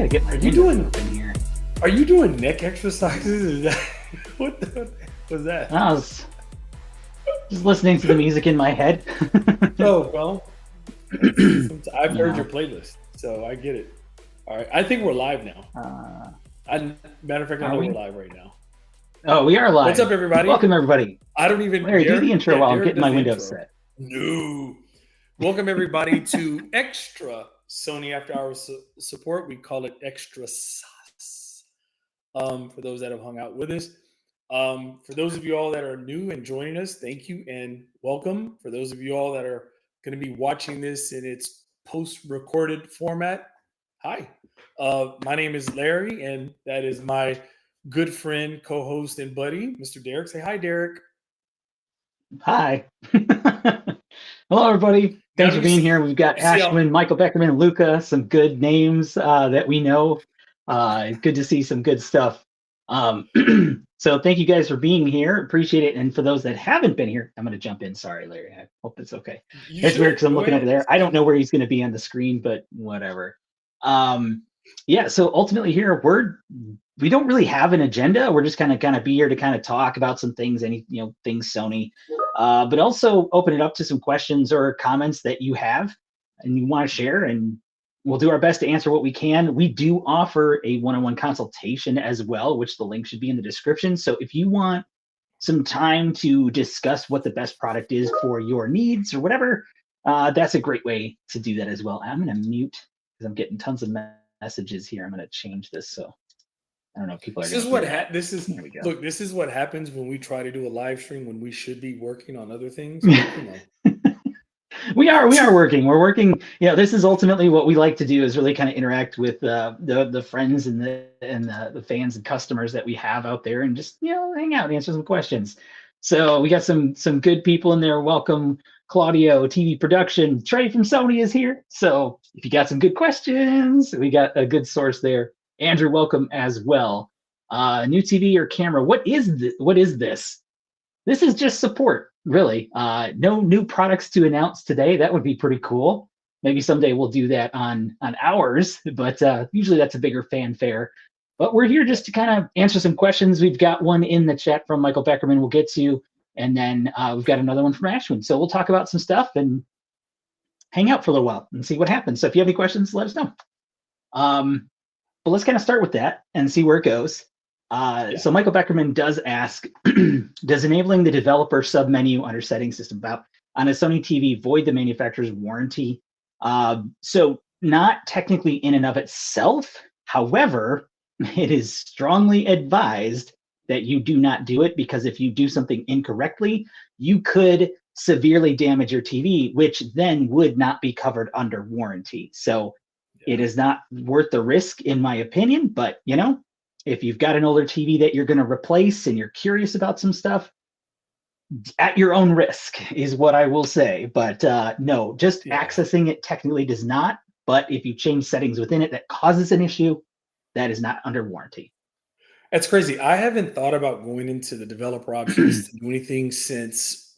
gotta get my Are you window doing- open here. Are you doing neck exercises? Is that what the heck was that? I was just listening to the music in my head. Oh well, I've heard your playlist, so I get it. All right, I think we're live now. Matter of fact, I know we're live right now. Oh, we are live. What's up, everybody? Welcome, everybody. I don't even. Larry, do the intro while I'm getting my windows set. No. Welcome, everybody, to Extra Sony After Hours Support. We call it Extra Sauce. For those that have hung out with us. For those of you all that are new and joining us, thank you and welcome. For those of you all that are going to be watching this in its post-recorded format, hi. My name is Larry, and that is my good friend, co-host, and buddy, Mr. Derek. Say hi, Derek. Hi. Hello, everybody. Thanks for being here. We've got Ashwin, Michael Beckerman, and Luca, some good names that we know. Good to see some good stuff. So thank you guys for being here. Appreciate it. And for those that haven't been here, I'm going to jump in. Sorry, Larry. I hope it's okay. It's weird because I'm looking over there. I don't know where he's going to be on the screen, but whatever. Yeah, so ultimately here, we don't really have an agenda. We're just kind of be here to kind of talk about some things, things Sony, but also open it up to some questions or comments that you have and you want to share, and we'll do our best to answer what we can. We do offer a one-on-one consultation as well, which the link should be in the description. So if you want some time to discuss what the best product is for your needs or whatever, that's a great way to do that as well. I'm going to mute because I'm getting tons of messages here. I'm going to change this so I don't know if people are. This is what happens when we try to do a live stream when we should be working on other things. We are working. We're working. This is ultimately what we like to do, is really kind of interact with the friends and the fans and customers that we have out there, and just hang out and answer some questions. So we got some good people in there. Welcome, Claudio, TV production. Trey from Sony is here. So if you got some good questions, we got a good source there. Andrew, welcome as well. New TV or camera? What is this? This is just support, really. No new products to announce today. That would be pretty cool. Maybe someday we'll do that on ours, but usually that's a bigger fanfare. But we're here just to kind of answer some questions. We've got one in the chat from Michael Beckerman we'll get to, and then we've got another one from Ashwin. So we'll talk about some stuff and hang out for a little while and see what happens. So if you have any questions, let us know. But let's kind of start with that and see where it goes. So Michael Beckerman does ask, does enabling the developer submenu under settings system on a Sony TV void the manufacturer's warranty? So not technically in and of itself. However, it is strongly advised that you do not do it, because if you do something incorrectly, you could severely damage your TV, which then would not be covered under warranty. So it is not worth the risk, in my opinion. But, if you've got an older TV that you're going to replace and you're curious about some stuff, at your own risk is what I will say. But no, just accessing it technically does not. But if you change settings within it that causes an issue, that is not under warranty. That's crazy. I haven't thought about going into the developer options to do anything since,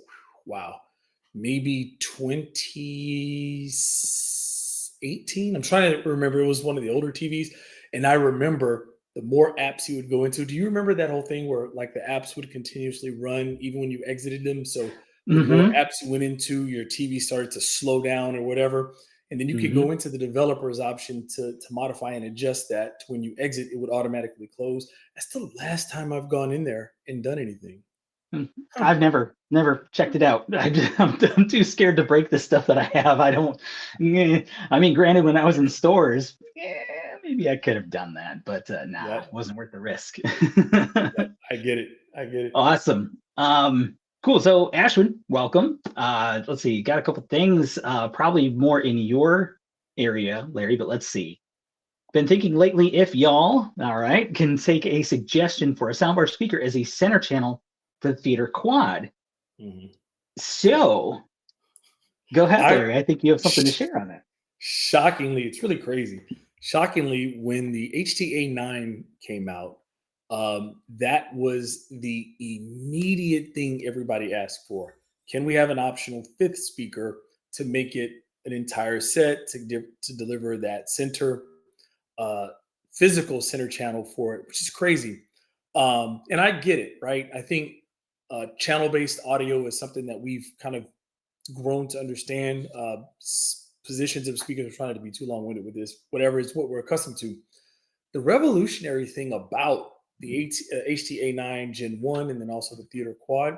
maybe 2018. I'm trying to remember. It was one of the older TVs. And I remember the more apps you would go into. Do you remember that whole thing where like the apps would continuously run even when you exited them? So the more apps you went into, your TV started to slow down or whatever. And then you could go into the developer's option to modify and adjust that to when you exit, it would automatically close. That's the last time I've gone in there and done anything. I've never checked it out. I'm too scared to break the stuff that I have. I mean, granted, when I was in stores, maybe I could have done that, but it wasn't worth the risk. I get it. Awesome. Cool. So Ashwin, welcome. Let's see, got a couple things, probably more in your area, Larry, but let's see. Been thinking lately if y'all, can take a suggestion for a soundbar speaker as a center channel for the theater quad. So go ahead, Larry. I think you have something to share on that. Shockingly, it's really crazy. Shockingly, when the HTA9 came out, that was the immediate thing everybody asked for. Can we have an optional fifth speaker to make it an entire set to deliver that center physical center channel for it, which is crazy. And I get it, right? I think channel-based audio is something that we've kind of grown to understand. Positions of speakers are trying to be too long-winded with this. Whatever, it's what we're accustomed to. The revolutionary thing about the HTA9 Gen 1 and then also the Theater Quad,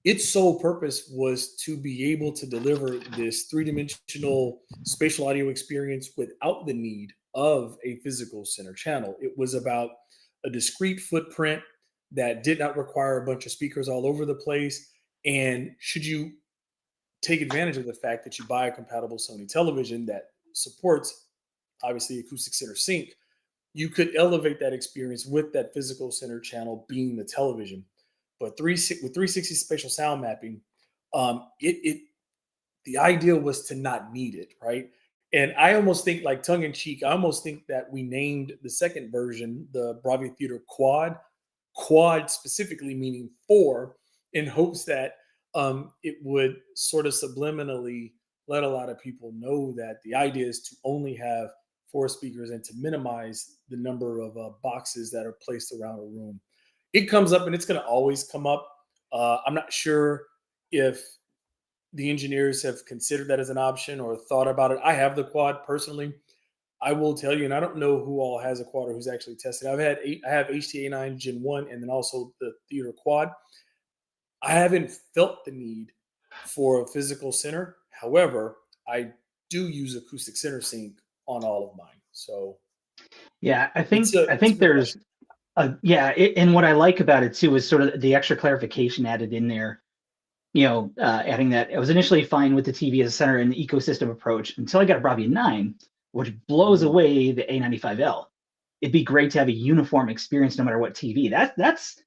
its sole purpose was to be able to deliver this three-dimensional spatial audio experience without the need of a physical center channel. It was about a discrete footprint that did not require a bunch of speakers all over the place. And should you take advantage of the fact that you buy a compatible Sony television that supports, obviously, acoustic center sync, you could elevate that experience with that physical center channel being the television. But with 360 spatial sound mapping, the idea was to not need it, right? And I almost think, like tongue in cheek, I almost think that we named the second version the Bravia Theater Quad specifically meaning 4, in hopes that it would sort of subliminally let a lot of people know that the idea is to only have 4 speakers and to minimize the number of boxes that are placed around a room. It comes up and it's going to always come up. I'm not sure if the engineers have considered that as an option or thought about it. I have the Quad personally. I will tell you, and I don't know who all has a Quad or who's actually tested. I have HTA9 Gen 1 and then also the Theater Quad. I haven't felt the need for a physical center. However, I do use acoustic center sync on all of mine. So Yeah, I it's think there's and what I like about it too is sort of the extra clarification added in there. Adding that I was initially fine with the TV as a center and the ecosystem approach until I got a Bravia 9, which blows away the A95L. It'd be great to have a uniform experience no matter what TV. That's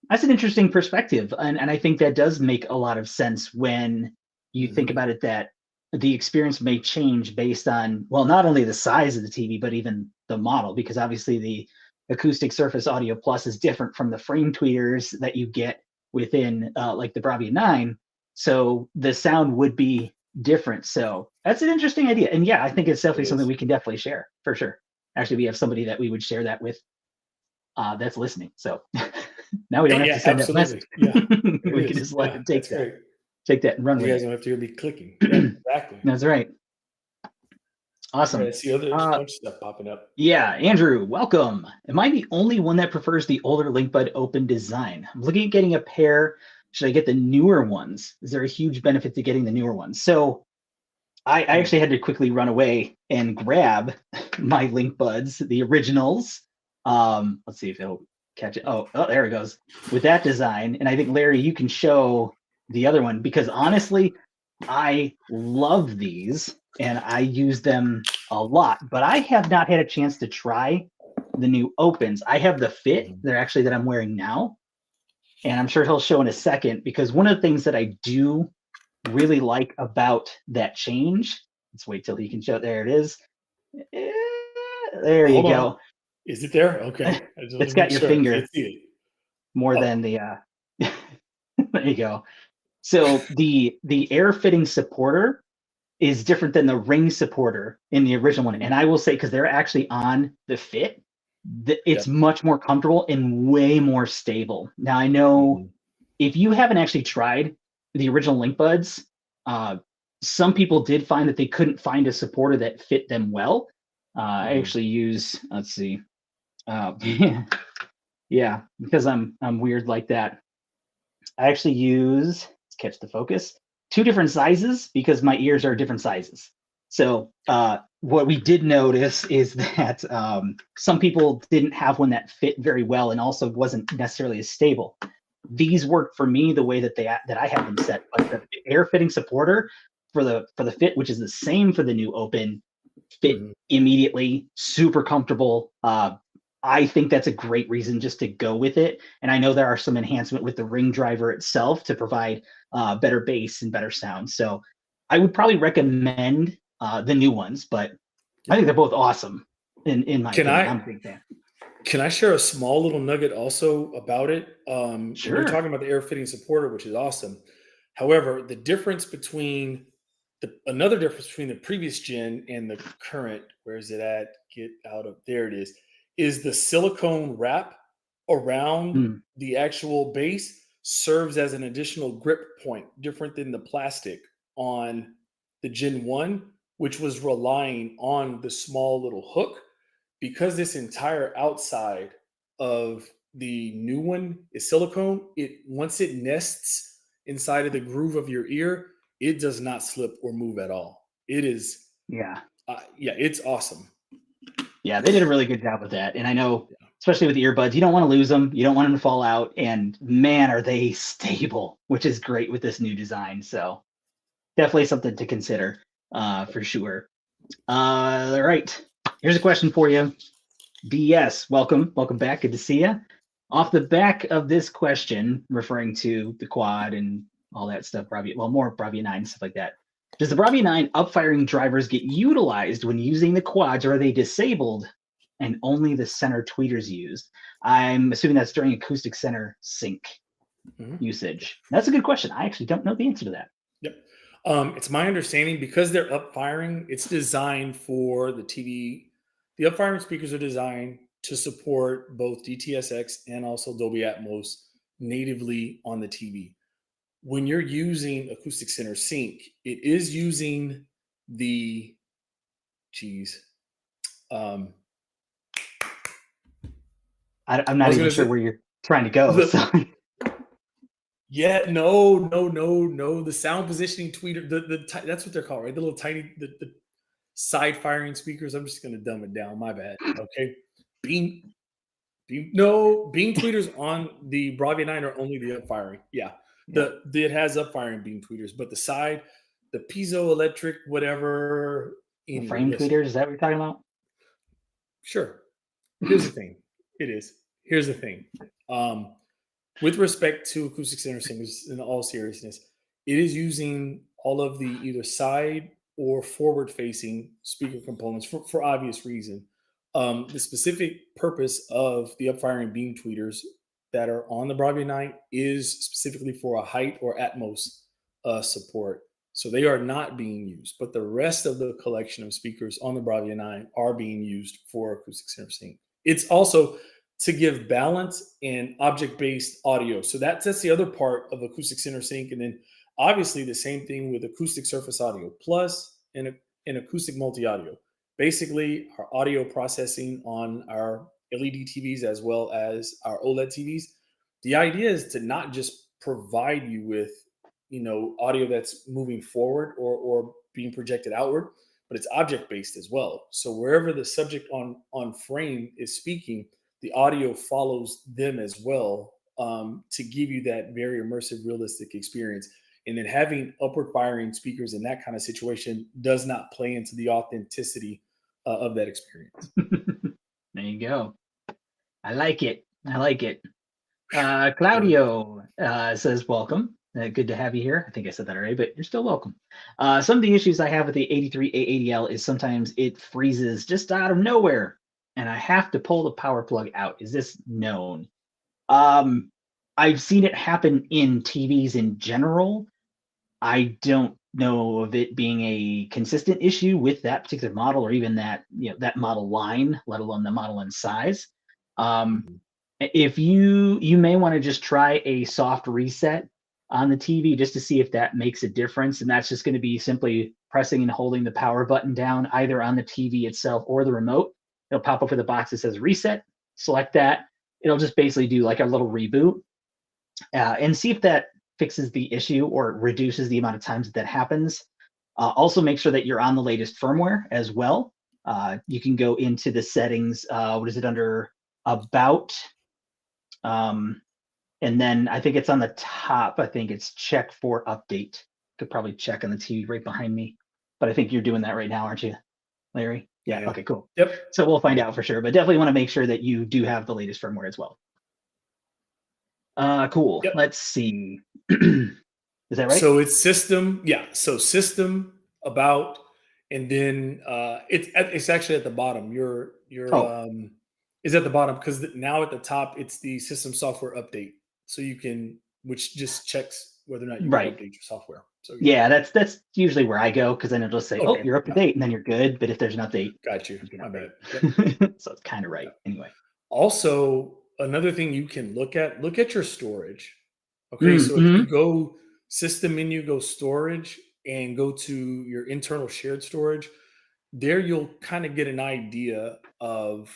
an interesting perspective, and I think that does make a lot of sense when you think about it, that the experience may change based on, well, not only the size of the TV, but even the model, because obviously the Acoustic Surface Audio Plus is different from the frame tweeters that you get within like the Bravia 9. So the sound would be different. So that's an interesting idea. And yeah, I think it's definitely something we can definitely share for sure. Actually, we have somebody that we would share that with that's listening. So now we don't have to send that message. Yeah, we can just let it take that. Great. Take that and run with it. You guys don't have to hear me clicking. Yeah, exactly. That's right. Awesome. I see there's a bunch of stuff popping up. Yeah, Andrew, welcome. Am I the only one that prefers the older Linkbud open design? I'm looking at getting a pair. Should I get the newer ones? Is there a huge benefit to getting the newer ones? So I actually had to quickly run away and grab my Linkbuds, the originals. Let's see if it'll catch it. Oh, there it goes. With that design. And I think, Larry, you can show the other one, because honestly, I love these and I use them a lot, but I have not had a chance to try the new opens. I have the Fit, they're actually that I'm wearing now, and I'm sure he'll show in a second, because one of the things that I do really like about that change, let's wait till he can show, there it is. There you go. Is it there? Okay. It's got your finger more than the there you go. So the air fitting supporter is different than the ring supporter in the original one. And I will say, because they're actually on the Fit, it's much more comfortable and way more stable. Now, I know if you haven't actually tried the original Linkbuds, some people did find that they couldn't find a supporter that fit them well. I actually use, let's see. Yeah, because I'm weird like that. I actually use, let's catch the focus, 2 different sizes, because my ears are different sizes. So what we did notice is that some people didn't have one that fit very well and also wasn't necessarily as stable. These work for me the way that I have them set. But the air fitting supporter for the Fit, which is the same for the new Open, fit immediately, super comfortable. I think that's a great reason just to go with it. And I know there are some enhancement with the ring driver itself to provide better bass and better sound. So I would probably recommend the new ones, but I think they're both awesome in my opinion. I'm a big fan. Can I share a small little nugget also about it? Sure. We're talking about the air fitting supporter, which is awesome. However, the difference between Another difference between the previous gen and the current, where is it at? Get out of there. It is the silicone wrap around Hmm. the actual base serves as an additional grip point, different than the plastic on the Gen 1, which was relying on the small little hook. Because this entire outside of the new one is silicone, it once it nests inside of the groove of your ear, it does not slip or move at all. It is, Yeah. yeah, it's awesome. Yeah, they did a really good job with that. And I know, Yeah. especially with the earbuds, you don't want to lose them. You don't want them to fall out. And man, are they stable, which is great with this new design. So definitely something to consider for sure. All right. Here's a question for you. DS, welcome. Welcome back. Good to see you. Off the back of this question, referring to the quad and all that stuff, Bravia, well, more Bravia 9, stuff like that. Does the Bravia 9 upfiring drivers get utilized when using the quads, or are they disabled and only the center tweeters used? I'm assuming that's during acoustic center sync usage. That's a good question. I actually don't know the answer to that. Yep. It's my understanding because they're up firing, it's designed for the TV. The up firing speakers are designed to support both DTS:X and also Dolby Atmos natively on the TV. When you're using acoustic center sync, it is using the um, I'm I not was even going to sure say where you're trying to go. the So. yeah, no. The sound positioning tweeter, that's what they're called, right? The little tiny the side firing speakers. I'm just going to dumb it down. My bad. Okay, beam beam tweeters on the Bravia 9 are only the up firing. Yeah, Yeah. it has up firing beam tweeters, but the side, the piezoelectric whatever. The Anyway, frame listen. tweeters, is that what you're talking about? Sure. Here's the thing. It is. Here's the thing. With respect to acoustic center singers, in all seriousness, it is using all of the either side or forward-facing speaker components for obvious reason. The specific purpose of the upfiring beam tweeters that are on the Bravia 9 is specifically for a height or Atmos support. So they are not being used, but the rest of the collection of speakers on the Bravia 9 are being used for acoustic center sync. It's also to give balance and object-based audio. So that's the other part of acoustic center sync. And then obviously the same thing with acoustic surface audio plus and acoustic multi-audio. Basically our audio processing on our LED TVs as well as our OLED TVs. The idea is to not just provide you with, audio that's moving forward or being projected outward, but it's object-based as well. So wherever the subject on frame is speaking, the audio follows them as well, to give you that very immersive, realistic experience. And then having upward firing speakers in that kind of situation does not play into the authenticity of that experience. There you go. I like it. I like it. Claudio says, welcome. Good to have you here. I think I said that already, but you're still welcome. Some of the issues I have with the 83A80L is sometimes it freezes just out of nowhere, and I have to pull the power plug out. Is this known? I've seen it happen in TVs in general. I don't know of it being a consistent issue with that particular model or even that that model line, let alone the model and size. If you may want to just try a soft reset on the TV just to see if that makes a difference, and that's just going to be simply pressing and holding the power button down either on the TV itself or the remote. It'll pop up with a box that says reset. Select that. It'll just basically do like a little reboot, and see if that fixes the issue or reduces the amount of times that happens. Also, make sure that you're on the latest firmware as well. You can go into the settings. What is it under? About. And then I think it's on the top. I think it's check for update. Could probably check on the TV right behind me. But I think you're doing that right now, aren't you, Larry? Yeah. Okay, cool. Yep. So we'll find out for sure. But definitely want to make sure that you do have the latest firmware as well. Cool. Yep. Let's see. Is that right? So it's system. Yeah. So system, about, and then it's actually at the bottom. Your is at the bottom because now at the top it's the system software update. So you can, which just checks whether or not you can update your software. So Yeah, that's usually where I go, because then it'll just say, "Oh, okay, you're up to yeah, date," and then you're good. But if there's an update, got you. you can My bad. Yep. update. So it's kind of Yeah. right anyway. Also, another thing you can look at your storage. Okay, so if you Mm-hmm. go system menu, go storage, and go to your internal shared storage, there you'll kind of get an idea of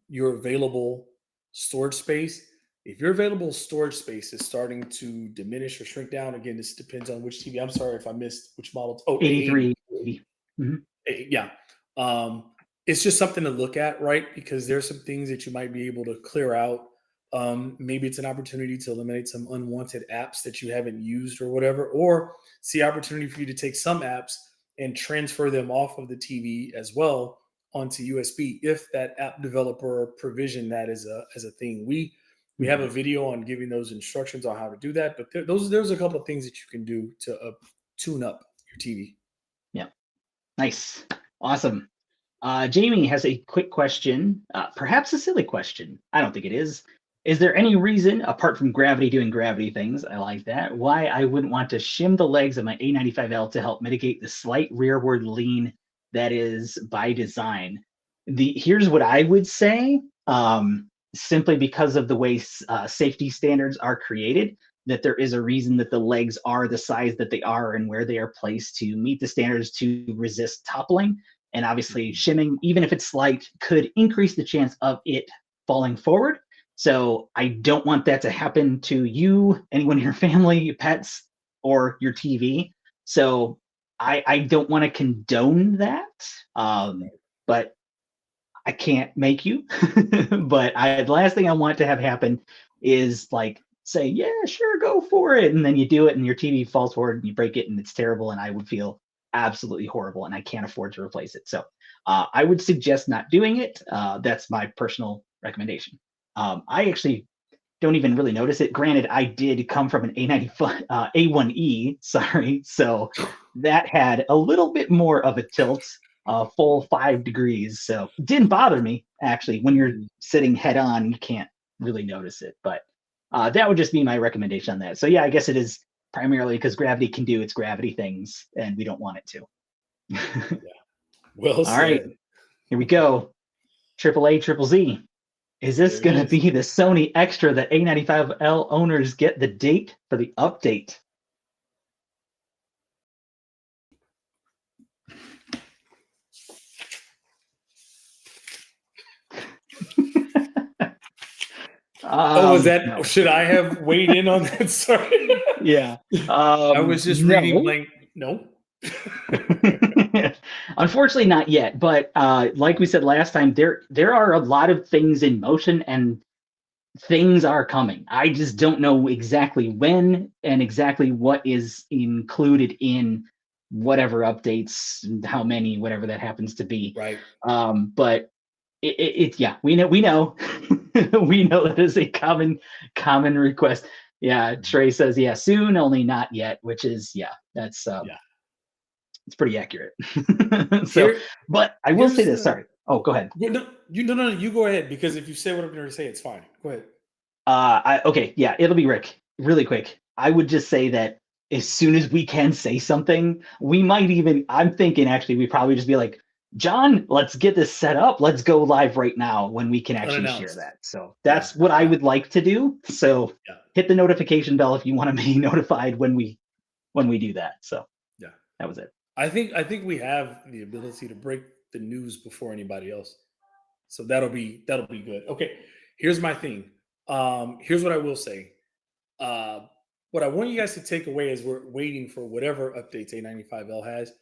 your available storage space. If your available storage space is starting to diminish or shrink down, again, this depends on which TV. I'm sorry if I missed which model. Oh, A80. 83, maybe. Hmm. Yeah. Um, it's just something to look at, right? Because there's some things that you might be able to clear out. Maybe it's an opportunity to eliminate some unwanted apps that you haven't used or whatever, or see opportunity for you to take some apps and transfer them off of the TV as well onto USB if that app developer provision that is a thing. We have a Hmm. video on giving those instructions on how to do that, but there's a couple of things that you can do to tune up your TV. Yeah. Nice. Awesome. Jamie has a quick question, perhaps a silly question. I don't think it is. Is there any reason, apart from gravity doing gravity things, I like that, why I wouldn't want to shim the legs of my A95L to help mitigate the slight rearward lean that is by design? Here's what I would say, simply because of the way safety standards are created, that there is a reason that the legs are the size that they are and where they are placed to meet the standards to resist toppling. And obviously, Mhm. shimming, even if it's slight, could increase the chance of it falling forward. So I don't want that to happen to you, anyone in your family, your pets, or your TV. So I don't want to condone that. Um, but I can't make you. But the last thing I want to have happen is like say, yeah, sure, go for it. And then you do it and your TV falls forward and you break it and it's terrible. And I would feel absolutely horrible and I can't afford to replace it. So I would suggest not doing it. That's my personal recommendation. I actually don't even really notice it. Granted, I did come from an A95, A1E, sorry. So that had a little bit more of a tilt, full 5 degrees. So it didn't bother me actually. When you're Mhm. sitting head on, you can't really notice it. But that would just be my recommendation on that. So yeah, I guess it is primarily because gravity can do its gravity things, and we don't want it to. Yeah. Well All right, said. here we go. Triple A, triple Z. Is this There it going to is. be the Sony Extra that A95L owners get the date for the update? Oh, was that? No. Should I have weighed in on that? Sorry. Yeah. I was just reading No. blank. No. Unfortunately, not yet. But like we said last time, there are a lot of things in motion and things are coming. I just don't know exactly when and exactly what is included in whatever updates, and how many, whatever that happens to be. Right. But it's yeah, we know we know that is a common request. Yeah, Mhm. Trey says yeah, soon, only not yet, which is yeah, that's Yeah. it's pretty accurate. So, Here, but I will say here's this. the. Sorry. Oh, go ahead. Well, no, no. You go ahead because if you say what I'm going to say, it's fine. Go ahead. Okay, yeah, it'll be Rick. Really quick. I would just say that as soon as we can say something, we might even. I'm thinking actually, we probably just be like, John, let's get this set up. Let's go live right now when we can actually share Unannounced. that. So Yeah. that's what I Yeah. would like to do. So Yeah. hit the notification bell if you want to be notified when we do that. So Yeah. that was it. I think we have the ability to break the news before anybody else. So that'll be good. Okay. Here's my thing. Here's what I will say. Uh, what I want you guys to take away as we're waiting for whatever updates A95L has.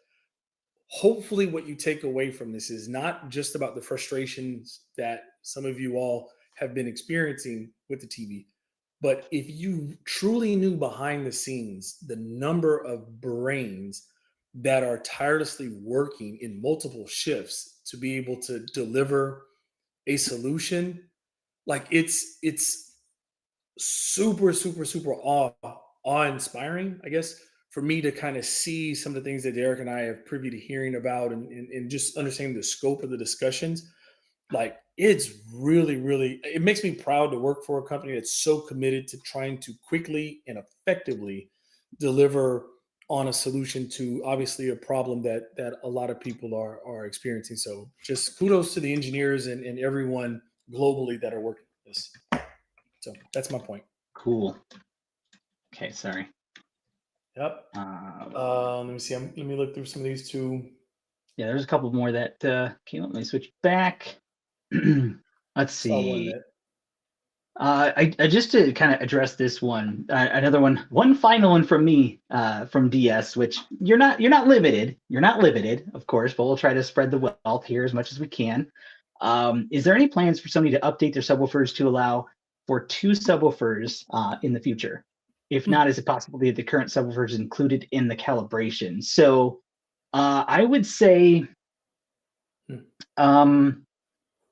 Hopefully, what you take away from this is not just about the frustrations that some of you all have been experiencing with the TV, but if you truly knew behind the scenes the number of brains that are tirelessly working in multiple shifts to be able to deliver a solution, like it's super awe-inspiring, I guess, for me to kind of see some of the things that Derek and I have privy to hearing about and just understanding the scope of the discussions. Like it's really, it makes me proud to work for a company that's so committed to trying to quickly and effectively deliver on a solution to obviously a problem that a lot of people are experiencing. So just kudos to the engineers and everyone globally that are working on this. So that's my point. Cool. Okay, sorry. Yep. Let me see. Let me look through some of these too. Yeah, there's a couple more that came up. Let me switch back. Let's Saw one see. that I just to kind of address this one, another one final one from me, from DS, which you're not limited. You're not limited, of course, but we'll try to spread the wealth here as much as we can. Is there any plans for somebody to update their subwoofers to allow for 2 subwoofers in the future? If not, is it possible that the current subwoofer is included in the calibration? So I would say the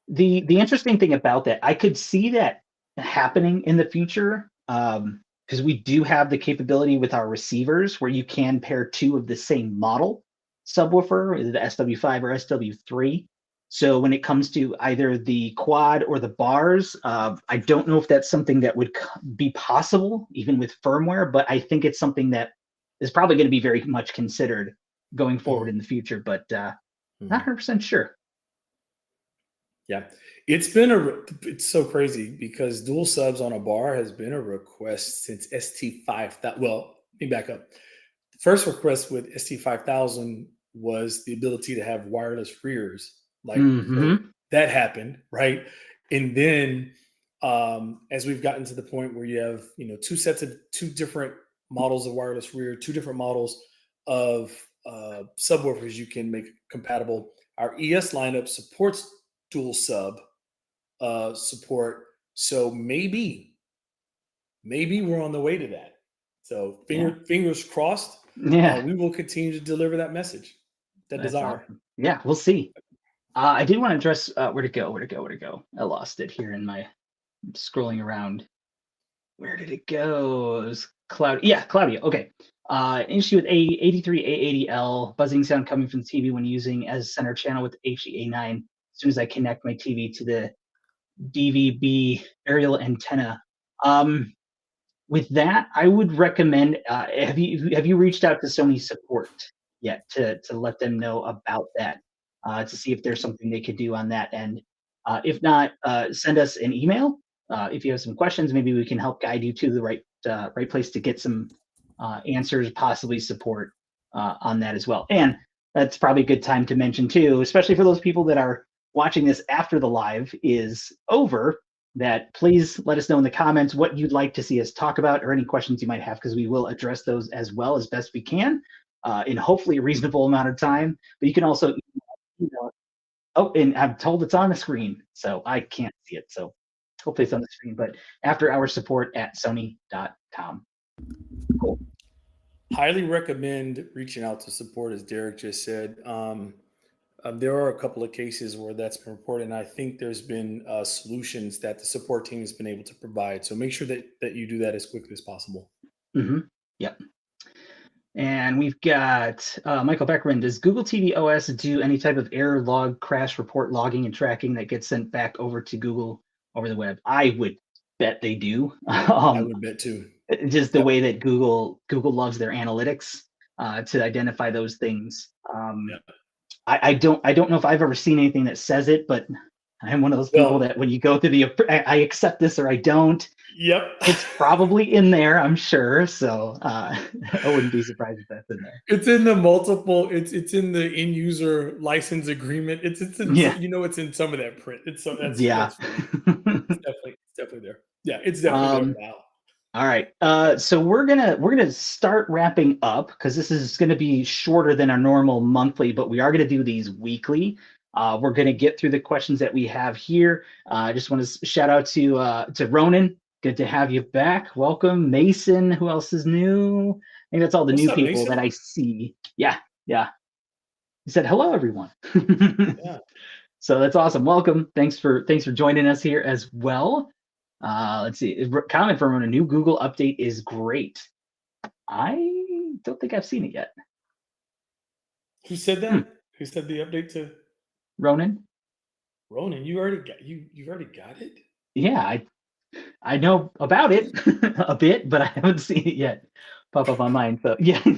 interesting thing about that, I could see that happening in the future, because we do have the capability with our receivers where you can pair 2 of the same model subwoofer, either the SW5 or SW3. So when it comes to either the quad or the bars, I don't know if that's something that would be possible even with firmware, but I think it's something that is probably going to be very much considered going forward in the future, but not 100% sure. Yeah, it's so crazy because dual subs on a bar has been a request since ST5000. Well, let me back up. The first request with ST5000 was the ability to have wireless rears. Like so that happened, right? And then as we've gotten to the point where you have 2 different models of wireless rear, 2 different models of subwoofers you can make compatible. Our ES lineup supports dual sub support, so maybe we're on the way to that. So fingers crossed. Yeah, we will continue to deliver that message, that that's desire. awesome. Yeah, we'll see. I did want to address where to go. I lost it here in my scrolling around. Where did it go? It was Claudia. Yeah, Claudia. Okay. Issue with A83A80L buzzing sound coming from the TV when using as center channel with HEA9. As soon as I connect my TV to the DVB aerial antenna. With that, I would recommend. Have you reached out to Sony support yet to let them know about that, to see if there's something they could do on that end? If not, send us an email. If you have some questions, maybe we can help guide you to the right place to get some answers, possibly support on that as well. And that's probably a good time to mention too, especially for those people that are watching this after the live is over, that please let us know in the comments what you'd like to see us talk about or any questions you might have, because we will address those as well as best we can in hopefully a reasonable amount of time. But you can also, oh, and I'm told it's on the screen, so I can't see it. So hopefully it's on the screen, but after hour support at sony.com. Cool. Highly recommend reaching out to support, as Derek just said. There are a couple of cases where that's been reported, and I think there's been solutions that the support team has been able to provide. So make sure that you do that as quickly as possible. Yep. And we've got Michael Beckman. Does Google TV OS do any type of error log, crash report logging and tracking that gets sent back over to Google over the web? I would bet they do. I would bet too. Just the way that Google loves their analytics to identify those things. I don't know if I've ever seen anything that says it, but I'm one of those people that when you go through I accept this or I don't. Yep. It's probably in there, I'm sure. So I wouldn't be surprised if that's in there. It's in the multiple. It's in the end user license agreement. It's in, it's in some of that print. It's so that's That's it's definitely there. Yeah, it's definitely there now. All right. So we're gonna start wrapping up because this is gonna be shorter than our normal monthly, but we are gonna do these weekly. We're gonna get through the questions that we have here. I just want to shout out to Ronan. Good to have you back. Welcome, Mason. Who else is new? I think that's all the new people Mason? That I see. Yeah. He said hello, everyone. Yeah. So that's awesome. Welcome. Thanks for joining us here as well. Let's see. Comment from a new Google update is great. I don't think I've seen it yet. Who said that? Who said the update to Ronan? Ronan, you already got it? Yeah, I know about it a bit, but I haven't seen it yet. pop up on mine. So yes,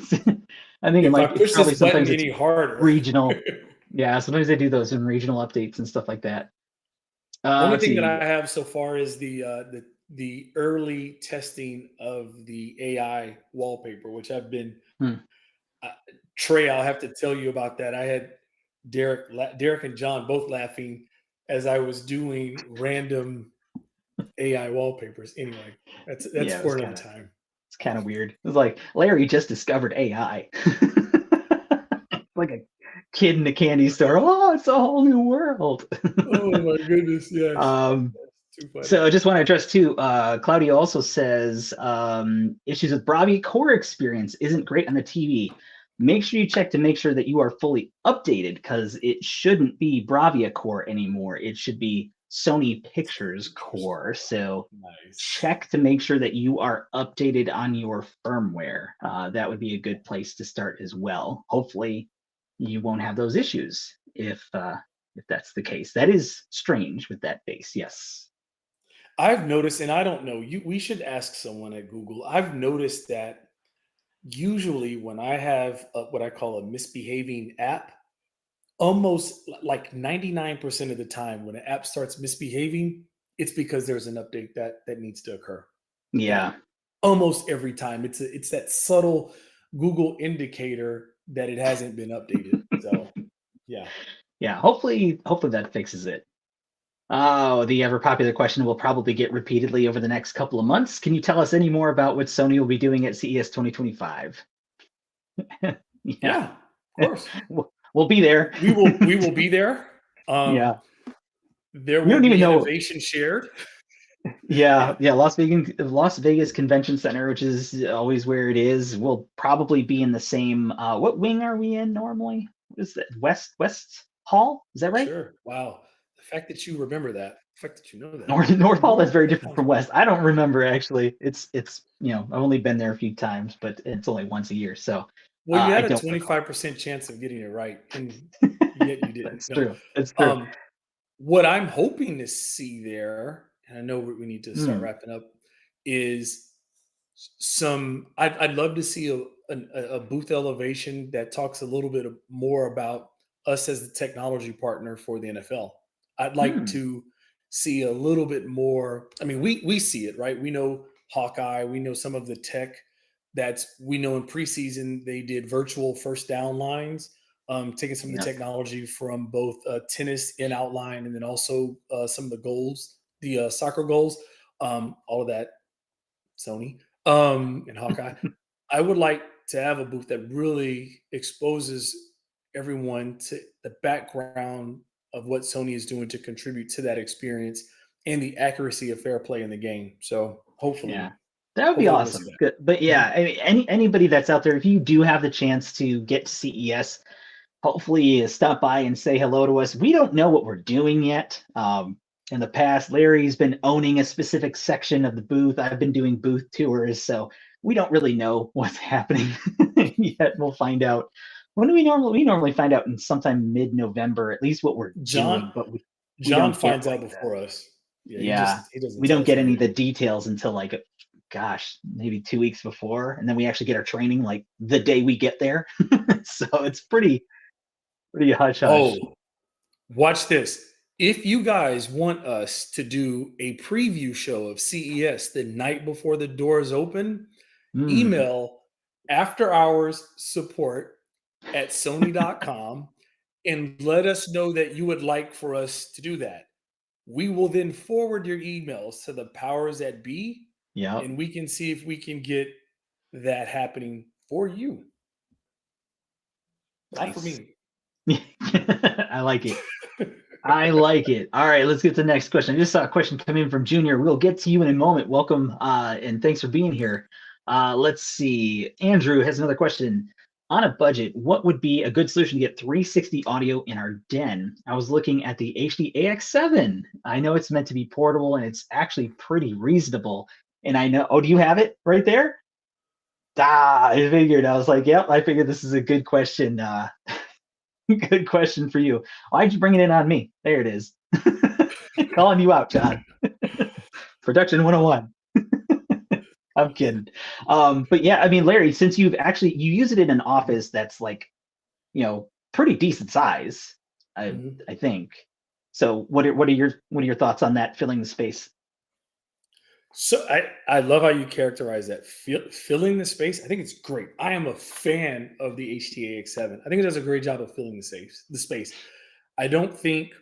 I think If I it's push probably this button sometimes it's any harder. regional. Yeah, sometimes they do those in regional updates and stuff like that. Only Let's thing that see. I have so far is the early testing of the AI wallpaper, which I've been Hmm. uh, Trey. I'll have to tell you about that. I had Derek and John both laughing as I was doing random AI wallpapers. Anyway, that's Yeah, it was for another kind of time. it's kind of weird. It was like Larry just discovered AI. Like a kid in a candy store. Oh, it's a whole new world. Oh my goodness, yes, um, that's too funny. So I just want to address too. Claudia also says issues with Bravia core experience isn't great on the TV. Make sure you check to make sure that you are fully updated because it shouldn't be Bravia core anymore. It should be Sony Pictures Pictures. core. So Nice. check to make sure that you are updated on your firmware. That would be a good place to start as well. Hopefully, you won't have those issues if that's the case. That is strange with that base. Yes. I've noticed, and I don't know, we should ask someone at Google. I've noticed that usually when I have what I call a misbehaving app, almost like 99% of the time when an app starts misbehaving, it's because there's an update that needs to occur. Like Yeah. almost every time. It's that subtle Google indicator that it hasn't been updated. So yeah. Yeah. Hopefully that fixes it. Oh, the ever popular question will probably get repeatedly over the next couple of months. Can you tell us any more about what Sony will be doing at CES 2025? Yeah. Yeah, of course. We'll be there. We will be there. Um, Yeah. there We will don't even be know. innovation shared. Yeah, yeah, Las Vegas Convention Center, which is always where it is. We'll probably be in the same what wing are we in normally? What is that? West Hall? Is that right? Sure. Wow. The fact that you remember that, the fact that you know that. North Hall, that's North, very that different sounds from right. West. I don't remember actually. It's I've only been there a few times, but it's only once a year, so Well, you I had a don't recall. 25% chance of getting it right, and yet you didn't. That's No. true. That's true. Um, what I'm hoping to see there, and I know we need to start Mm, wrapping up, is some. I'd love to see a booth elevation that talks a little bit more about us as the technology partner for the NFL. I'd like mm, to see a little bit more. I mean, we see it, right? We know Hawkeye. We know some of the tech we know in preseason they did virtual first down lines, taking some of the yeah. technology from both tennis in outline and then also some of the goals, the soccer goals, all of that Sony and Hawkeye. I would like to have a booth that really exposes everyone to the background of what Sony is doing to contribute to that experience and the accuracy of fair play in the game. So Yeah. hopefully, That would be hopefully we'll see awesome. that. Good. But Mhm. yeah, I mean, anybody that's out there, if you do have the chance to get to CES, hopefully stop by and say hello to us. We don't know what we're doing yet. In the past, Larry's been owning a specific section of the booth. I've been doing booth tours, so we don't really know what's happening yet. We'll find out. When do we normally find out in sometime mid-November, at least what we're John doing, but we John don't get finds out like before us. Yeah, yeah, he doesn't we tell don't us get any of the anything. details until like gosh, maybe 2 weeks before, and then we actually get our training like the day we get there. So it's pretty hush hush. Oh, watch this. If you guys want us to do a preview show of CES the night before the doors open, Mm. email after hours support at sony.com and let us know that you would like for us to do that. We will then forward your emails to the powers that be, Yep. and we can see if we can get that happening for you, not for Nice. me. I like it. I like it. All right, let's get to the next question. I just saw a question come in from Junior. We'll get to you in a moment. Welcome, and thanks for being here. Let's see. Andrew has another question. On a budget, what would be a good solution to get 360 audio in our den? I was looking at the HD AX7. I know it's meant to be portable, and it's actually pretty reasonable. And I know, oh, do you have it right there? Ah, I figured. I was like, yep, I figured this is a good question. Good question for you. Why'd you bring it in on me? There it is. Calling you out, John. Production 101. I'm kidding. But yeah, I mean, Larry, since you use it in an office that's like, pretty decent size, I Mhm. I think. So what are your thoughts on that filling the space? So I love how you characterize that filling the space. I think it's great. I am a fan of the HTA-X7. I think it does a great job of filling the space. I don't think,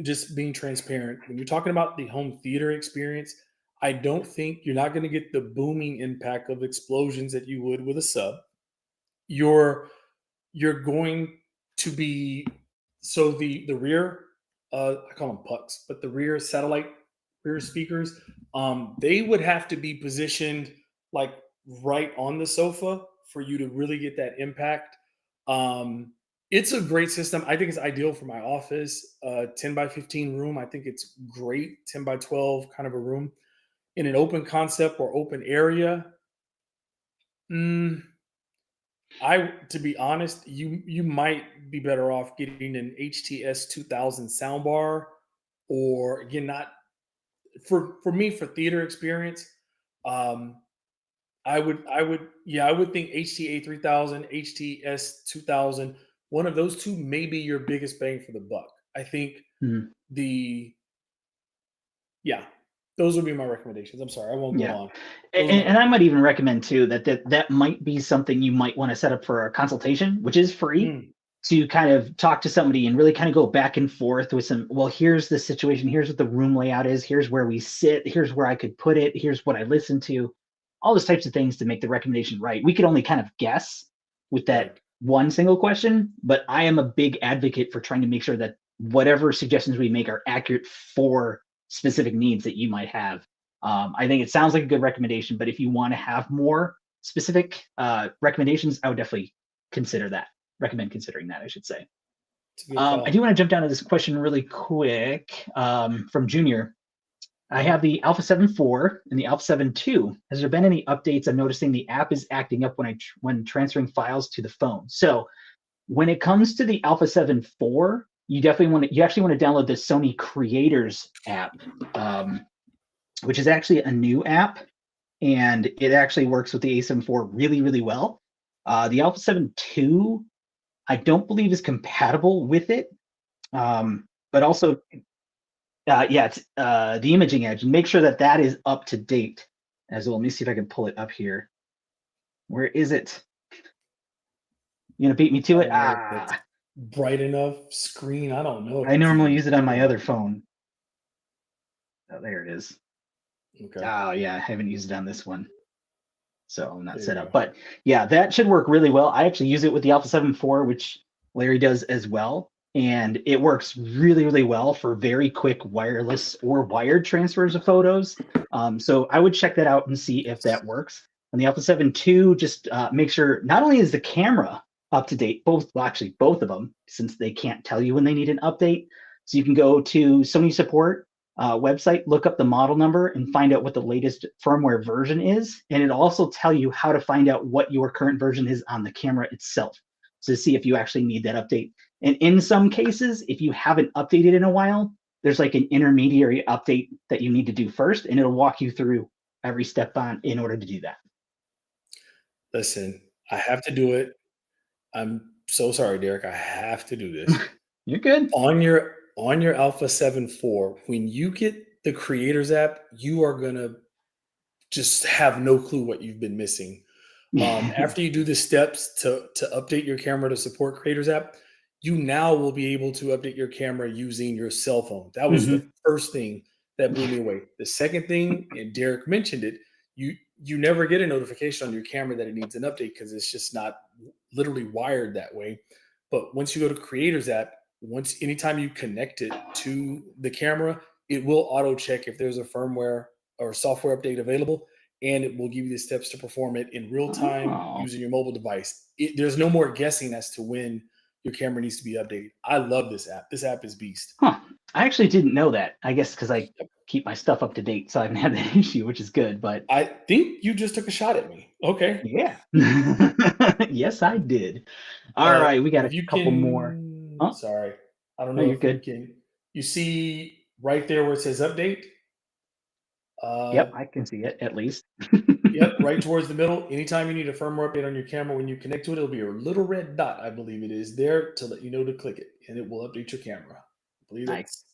just being transparent, when you're talking about the home theater experience, I don't think you're not going to get the booming impact of explosions that you would with a sub. You're you're going to be, so the rear, I call them pucks, but the rear satellite rear speakers, they would have to be positioned like right on the sofa for you to really get that impact. um it's a great system. I think it's ideal for my office, 10 by 15 room. I think it's great, 10 by 12 kind of a room in an open concept or open area. Mm, to be honest, you might be better off getting an HTS 2000 soundbar, or again, not for me, for theater experience. Um, I would think HTA 3000, HTS 2000, one of those two may be your biggest bang for the buck. I think Mhm. the yeah, those would be my recommendations. I'm sorry, I won't go Yeah. on. And, Those are my and I might even recommend too that might be something you might want to set up for a consultation, which is free, mm, to kind of talk to somebody and really kind of go back and forth with some, well, here's the situation, here's what the room layout is, here's where we sit, here's where I could put it, here's what I listen to, all those types of things to make the recommendation right. We could only kind of guess with that right. one single question, but I am a big advocate for trying to make sure that whatever suggestions we make are accurate for specific needs that you might have. I think it sounds like a good recommendation, but if you want to have more specific recommendations, I would definitely consider that. Recommend considering that, I should say. It's a good I do call. want to jump down to this question really quick from Junior. I Mhm. have the Alpha 7 IV and the Alpha 7 II. Has there been any updates? I'm noticing the app is acting up when transferring files to the phone. So when it comes to the Alpha 7 IV, you actually want to download the Sony Creators app, um, which is actually a new app, and it actually works with the A7 IV really, really well. The Alpha 7 II, I don't believe is compatible with it. But also, yeah, it's the imaging edge. Make sure that that is up to date as well. Let me see if I can pull it up here. Where is it? You gonna beat me to I it? don't know if that's Ah, bright enough screen. I don't know if I it's normally even use it on my showing other up. phone. Oh, there it is. Okay, Oh yeah, I haven't used it on this one, so I'm not there you set up. go. But yeah, that should work really well. I actually use it with the Alpha 7 IV, which Larry does as well. And it works really, really well for very quick wireless or wired transfers of photos. So I would check that out and see if that works. On the Alpha 7 II, just make sure not only is the camera up to date, well, actually both of them, since they can't tell you when they need an update. So you can go to Sony support website, look up the model number, and find out what the latest firmware version is. And it'll also tell you how to find out what your current version is on the camera itself, to see if you actually need that update. And in some cases, if you haven't updated in a while, there's like an intermediary update that you need to do first, and it'll walk you through every step on in order to do that. Listen, I have to do it. I'm so sorry, Derek. I have to do this. You're good. On your Alpha 7 IV, when you get the Creators app, you are gonna just have no clue what you've been missing. After you do the steps to update your camera to support Creators app, you now will be able to update your camera using your cell phone. That was the Hmm. first thing that blew me away. The second thing, and Derek mentioned it, you never get a notification on your camera that it needs an update because it's just not literally wired that way. But once you go to Creators app, anytime you connect it to the camera, it will auto check if there's a firmware or software update available, and it will give you the steps to perform it in real time Oh, using your mobile device. There's no more guessing as to when your camera needs to be updated. I love this app. This app is beast. huh. I actually didn't know that. I guess because I Yep. keep my stuff up to date, so I haven't had that issue, which is good. But I think you just took a shot at me. Okay. yeah. Yes, I did. All right, we got If a you couple more. can, Huh? sorry, I don't No, know you're if you good. can. You see right there where it says update. Uh, Yep, I can see it at least. yep, right towards the middle. Anytime you need a firmware update on your camera, when you connect to it, it'll be a little red dot, I believe it is, there to let you know to click it, and it will update your camera. I believe Nice. that's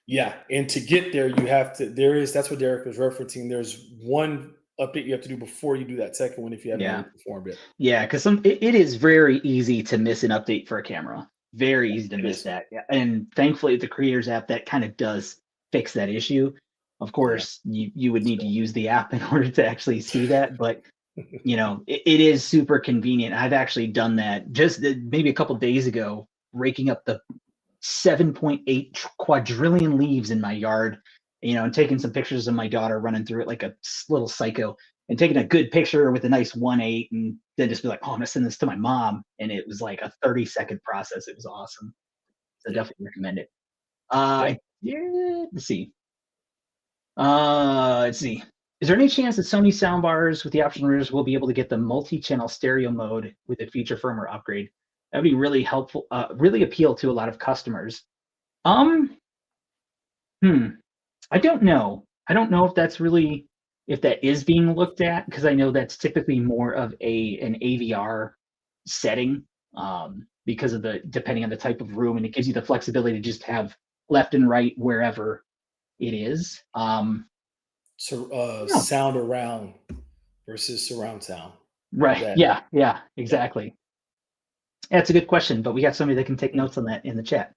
yeah. And to get there, you have to. That's what Derek was referencing. There's one update you have to do before you do that second one if you haven't Yeah. already performed it. Yeah, because it is very easy to miss an update for a camera. Very easy to It miss is. that. Yeah. And thankfully, the Creators app that kind of does fix that issue. Of Yeah. course, you would need to Still. use the app in order to actually see that, but it is super convenient. I've actually done that just maybe a couple days ago, raking up the 7.8 quadrillion leaves in my yard, and taking some pictures of my daughter running through it like a little psycho, and taking a good picture with a nice 1.8, and then just be like, oh, I'm gonna send this to my mom. And it was like a 30-second process. It was awesome. So Yeah. definitely recommend it. Yep. Yeah, let's see. Let's see. Is there any chance that Sony soundbars with the optional readers will be able to get the multi-channel stereo mode with a future firmware upgrade? That would be really helpful. Really appeal to a lot of customers. Um, hmm. I don't know. I don't know if that is being looked at, because I know that's typically more of an AVR setting, because of the depending on the type of room, and it gives you the flexibility to just have left and right wherever it is. So No. sound around versus surround sound. Right. That Yeah, yeah. exactly. That's a good question, but we got somebody that can take Mm, notes on that in the chat.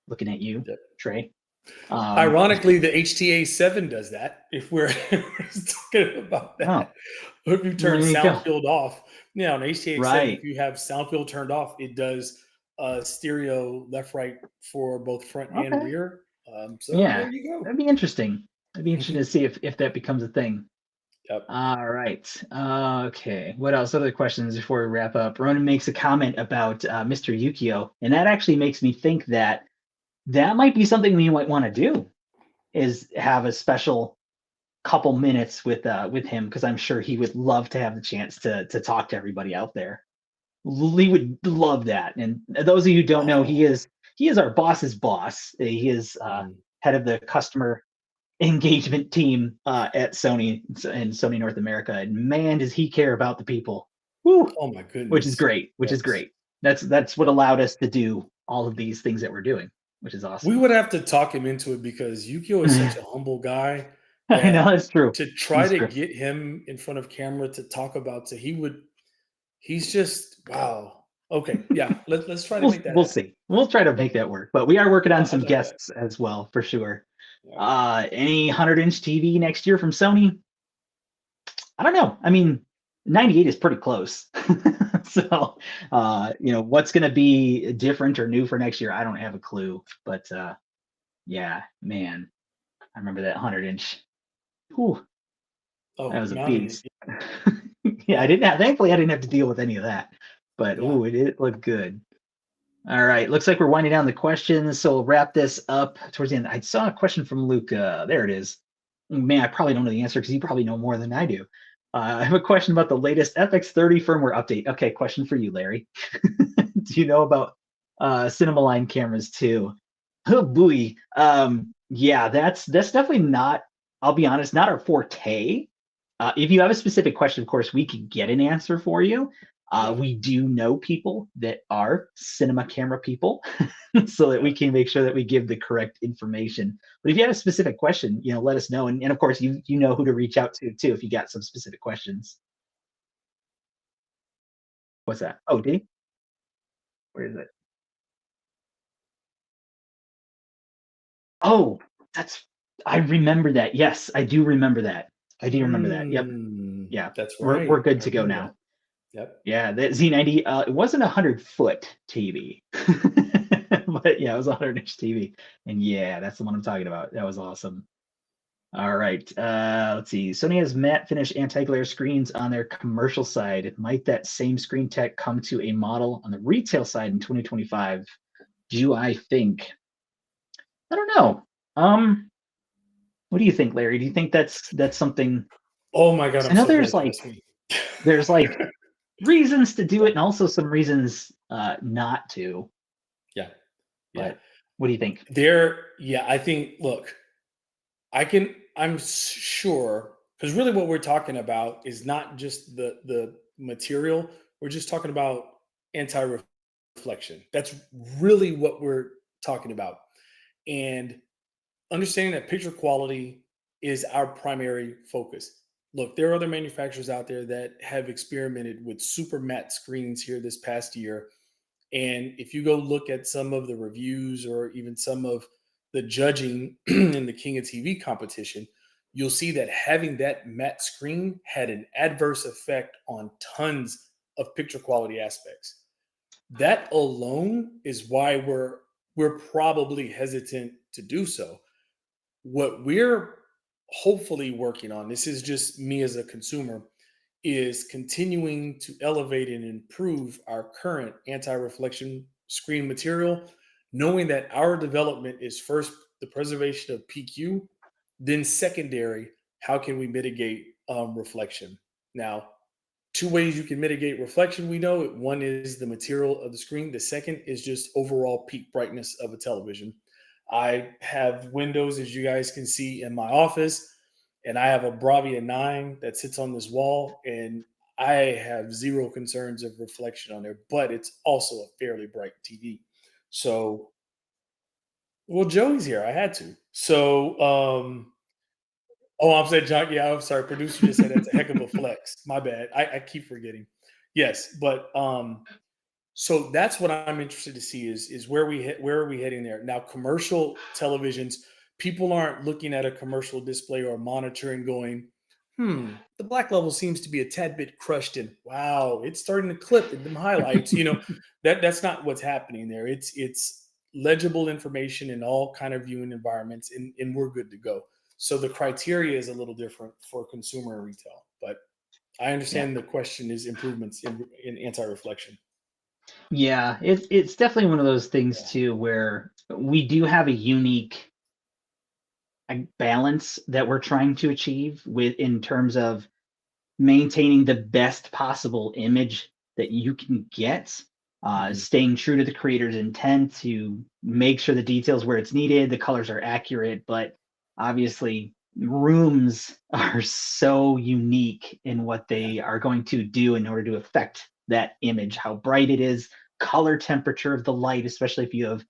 Looking at you, yep. Trey. Um, Ironically, the HTA7 does that. If we're talking about oh, that, if you turn there you sound go. field off, on HTA7, if Right. you have sound field turned off, it does stereo left right for both front and Okay. rear. So Yeah. there you That'd be interesting. That'd be go. interesting to see if that becomes a thing. Yep. All right. Okay. What else? Other questions before we wrap up? Ronan makes a comment about Mr. Yukio, and that actually makes me think that might be something we might want to do, is have a special couple minutes with him, because I'm sure he would love to have the chance to talk to everybody out there. He would love that. And those of you who don't know, Oh, he is our boss's boss. He is mhm. head of the customer engagement team at Sony and Sony North America. And man, does he care about the people. Woo! Oh my Which is goodness. great. Which is Yes. great. That's what Yep. allowed us to do all of these things that we're doing, which is We awesome. would have to talk him into it because Yukio is such a humble guy I that know that's true. to try That's to true. get him in front of camera to talk about, so he's just wow. Okay, yeah, let's try to We'll make that we'll happen. see. We'll try to Yep. make that work. But we are working on I'd some like that. guests as well, for sure. Yep. Any 100-inch TV next year from Sony? I don't know. I mean, 98 is pretty close. So, what's going to be different or new for next year? I don't have a clue. But yeah, man, I remember that 100-inch. Whew, that Oh, was a mounting it. beast. Yeah, Yep. thankfully, I didn't have to deal with any of that. But Yeah. it looked good. All right, looks like we're winding down the questions, so we'll wrap this up towards the end. I saw a question from Luke. There it is. Man, I probably don't know the answer because you probably know more than I do. I have a question about the latest FX30 firmware update. Okay, question for you, Larry. Do you know about cinema line cameras too? Oh boy. Yeah, that's definitely not. I'll be honest, not our forte. If you have a specific question, of course, we could get an answer for you. Yeah. We do know people that are cinema camera people, so that we Yep. can make sure that we give the correct information. But if you have a specific question, let us know. And of course, you know who to reach out to too if you got some specific questions. What's that? Oh, did he? Where is it? Oh, that's I remember that. Yes, I do remember that. I do remember that. Yep. Yeah. That's We're right. good I to go remember now. that. Yep. Yeah, that Z90, it wasn't a 100-foot TV, but yeah, it was a 100-inch TV. And yeah, that's the one I'm talking about. That was awesome. All right. Let's see. Sony has matte finish anti-glare screens on their commercial side. Might that same screen tech come to a model on the retail side in 2025? Do I think? I don't know. What do you think, Larry? Do you think that's something? Oh my god, 'Cause I I'm know so there's glad you like asked me. there's like reasons to do Yeah. it, and also some reasons not to. Yeah. Yeah. But What do you think? Yeah, I think, look, I'm sure, because really what we're talking about is not just the material, we're just talking about anti-reflection. That's really what we're talking about. And understanding that picture quality is our primary focus. Look, there are other manufacturers out there that have experimented with super matte screens here this past year. And if you go look at some of the reviews or even some of the judging in the King of TV competition, you'll see that having that matte screen had an adverse effect on tons of picture quality aspects. That alone is why we're probably hesitant to do so. What we're hopefully working on, this is just me as a consumer, is continuing to elevate and improve our current anti-reflection screen material, knowing that our development is first the preservation of PQ, then secondary, how can we mitigate reflection? Now, two ways you can mitigate reflection, we know. One is the material of the screen. The second is just overall peak brightness of a television. I have windows, as you guys can see, in my office, and I have a Bravia 9 that sits on this wall, and I have zero concerns of reflection on there, but it's also a fairly bright TV. So, well, Joey's here. I had to. So, oh, I'm saying, John. Yeah, I'm sorry. Producer just said that's a heck of a flex. My bad. I keep forgetting. Yes, but so that's what I'm interested to see is where are we heading there now? Commercial televisions, people aren't looking at a commercial display or a monitor and going, the black level seems to be a tad bit crushed in. Wow, it's starting to clip in them highlights. That's not what's happening there. It's legible information in all kind of viewing environments, and we're good to go. So the criteria is a little different for consumer and retail, but I Yeah. understand the question is improvements in anti-reflection. Yeah, it's definitely one of those things Yeah. too where we do have a unique balance that we're trying to achieve with in terms of maintaining the best possible image that you can get, Mhm. staying true to the creator's intent to make sure the details where it's needed, the colors are accurate, but obviously rooms are so unique in what Yeah. they are going to do in order to affect that image, how bright it is, color temperature of the light, especially if you have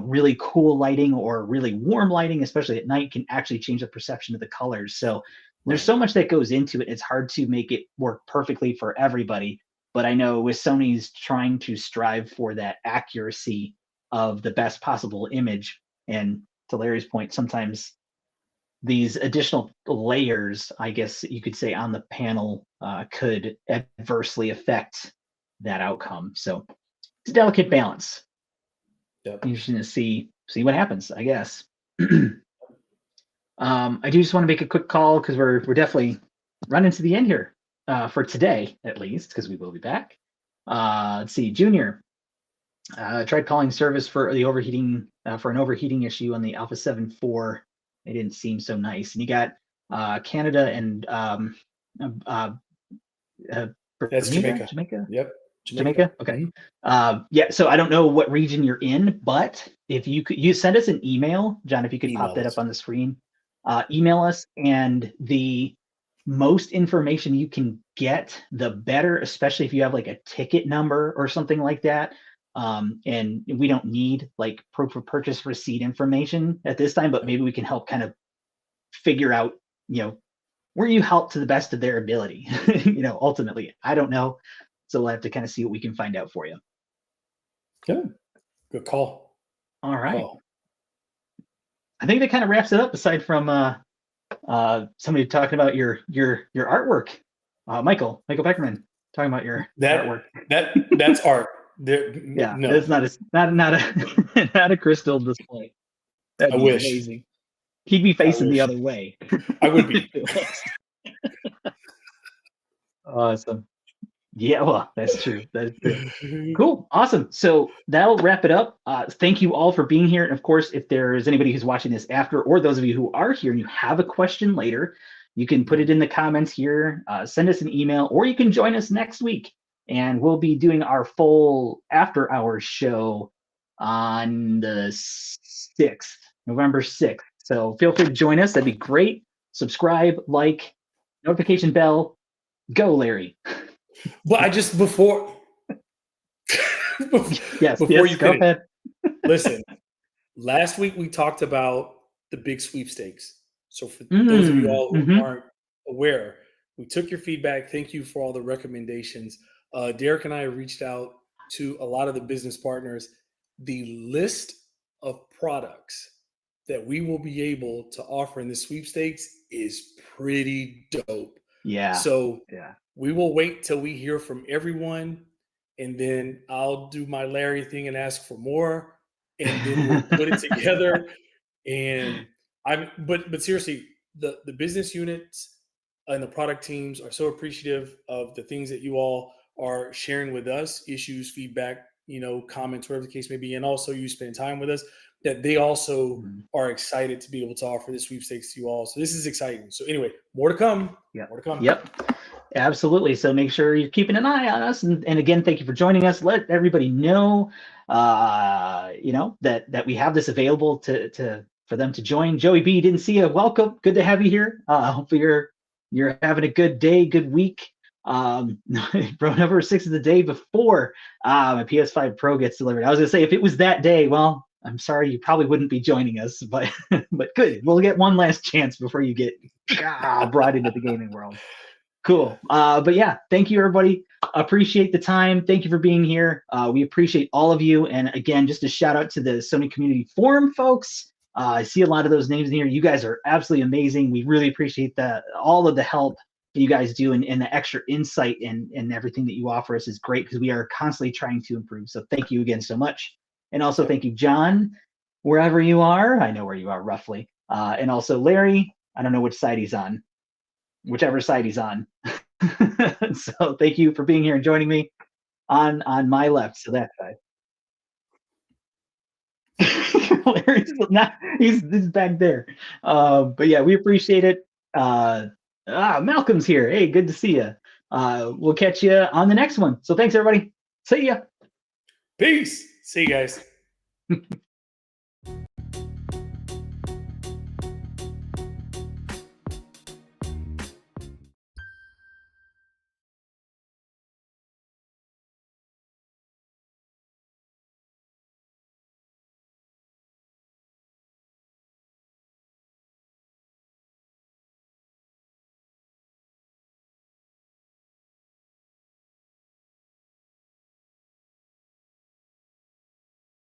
really cool lighting or really warm lighting, especially at night, can actually change the perception of the colors. So there's Right. so much that goes into it. It's hard to make it work perfectly for everybody. But I know with Sony's trying to strive for that accuracy of the best possible image. And to Larry's point, sometimes these additional layers, I guess you could say, on the panel could adversely affect that outcome. So it's a delicate balance. Yep. Interesting to see what happens, I guess. I do just want to make a quick call because we're definitely running to the end here for today, at least, because we will be back. Let's see, Junior tried calling service for the overheating for an overheating issue on the Alpha 7 IV. It didn't seem so nice, and you got Canada and uh, uh, That's Bermuda, Jamaica. Jamaica. Yep. Jamaica. Jamaica. Okay. Yeah. So I don't know what region you're in, but if you send us an email, John, if you could pop Email that up us. on the screen, email us, and the most information you can get, the better, especially if you have like a ticket number or something like that. And we don't need like proof of purchase receipt information at this time, but maybe we can help kind of figure out, where you help to the best of their ability. Ultimately, I don't know. So we'll have to kind of see what we can find out for you. Good. Good call. All right. Call. I think that kind of wraps it up aside from somebody talking about your artwork. Michael Beckerman talking about your That artwork. that's art. There Yeah, no. it's not a not a crystal display. That'd I be wish. amazing. He'd be I facing the wish. other way. I would be. Awesome. Yeah, well, that's true. That is true. Cool. Awesome. So that'll wrap it up. Thank you all for being here. And of course, if there's anybody who's watching this after, or those of you who are here and you have a question later, you can put it in the comments here, send us an email, or you can join us next week. And we'll be doing our full after hours show on the 6th, November 6th. So feel free to join us. That'd be great. Subscribe, like, notification bell. Go, Larry. Well, I just before Yes, before yes, you go finish, ahead. listen. Last week we talked about the big sweepstakes. So for those of you all who aren't aware, we took your feedback. Thank you for all the recommendations. Derek and I reached out to a lot of the business partners. The list of products that we will be able to offer in the sweepstakes is pretty dope. Yeah. So Yeah. we will wait till we hear from everyone, and then I'll do my Larry thing and ask for more, and then we'll put it together. And but seriously, the business units and the product teams are so appreciative of the things that you all are sharing with us, issues, feedback, comments, whatever the case may be, and also you spend time with us, that they also are excited to be able to offer the sweepstakes to you all. So this is exciting. So anyway, more to come. Yeah. More to come. Yep. Absolutely. So make sure you're keeping an eye on us. And again, thank you for joining us. Let everybody know, that we have this available for them to join. Joey B, didn't see you. Welcome. Good to have you here. Hopefully you're having a good day, good week. Bro, number 6 is the day before my PS5 Pro gets delivered. I was gonna say, if it was that day, well, I'm sorry, you probably wouldn't be joining us, but good. We'll get one last chance before you get brought into the gaming world. Cool. But yeah, thank you, everybody. Appreciate the time. Thank you for being here. We appreciate all of you. And again, just a shout out to the Sony Community Forum folks. I see a lot of those names in here. You guys are absolutely amazing. We really appreciate all of the help that you guys do, and the extra insight and everything that you offer us is great, because we are constantly trying to improve. So thank you again so much. And also thank you, John, wherever you are. I know where you are roughly. And also Larry, I don't know which side he's on. Whichever side he's on. So thank you for being here and joining me on my left, so that side. Larry's not, he's back there. But yeah, we appreciate it. Malcolm's here. Hey, good to see you. We'll catch you on the next one. So thanks, everybody. See ya. Peace. See you guys.